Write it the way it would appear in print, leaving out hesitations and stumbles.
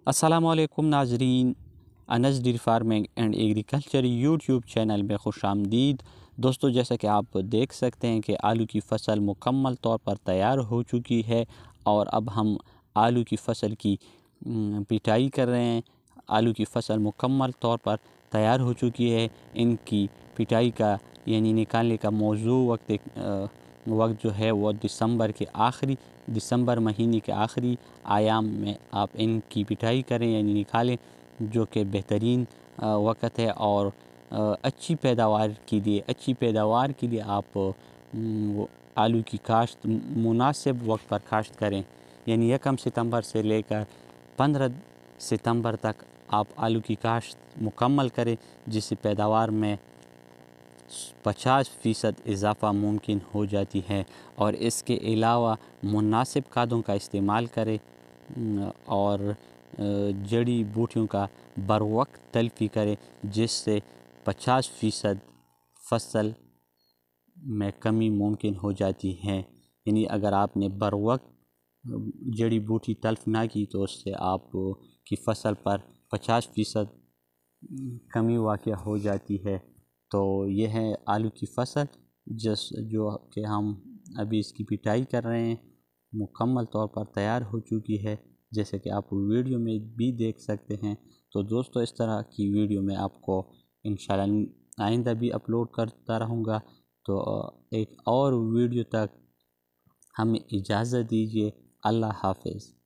अस्सलामुअलैकुम नाजरीन, Anas dairy farming and agriculture YouTube channel में खुश आमदीद। दोस्तों, जैसा कि आप देख सकते हैं कि आलू की फ़सल मुकम्मल तौर पर तैयार हो चुकी है और अब हम आलू की फ़सल की पिटाई कर रहे हैं। आलू की फ़सल मुकम्मल तौर पर तैयार हो चुकी है। इनकी पिटाई का यानी निकालने का वक्त जो है वो दिसंबर महीने के आखिरी आयाम में आप इनकी पिटाई करें यानी निकालें, जो कि बेहतरीन वक्त है। और अच्छी पैदावार के लिए आप आलू की काश्त मुनासिब वक्त पर काश्त करें, यानी 1 सितंबर से लेकर 15 सितंबर तक आप आलू की काश्त मुकम्मल करें, जिससे पैदावार में 50% इजाफ़ा मुमकिन हो जाती है। और इसके अलावा मुनासिब खादों का इस्तेमाल करें और जड़ी बूटियों का बर वक्त तलफ़ी करें, जिससे 50% फसल में कमी मुमकिन हो जाती है। यानी अगर आपने बर वक्त जड़ी बूटी तल्फ़ ना की तो उससे आप की फसल पर 50% कमी वाक़या हो जाती है। तो ये है आलू की फ़सल जो कि हम अभी इसकी पिटाई कर रहे हैं, मुकम्मल तौर पर तैयार हो चुकी है, जैसे कि आप वीडियो में भी देख सकते हैं। तो दोस्तों, इस तरह की वीडियो मैं आपको इंशाल्लाह आइंदा भी अपलोड करता रहूँगा। तो एक और वीडियो तक हमें इजाज़त दीजिए। अल्लाह हाफ़िज़।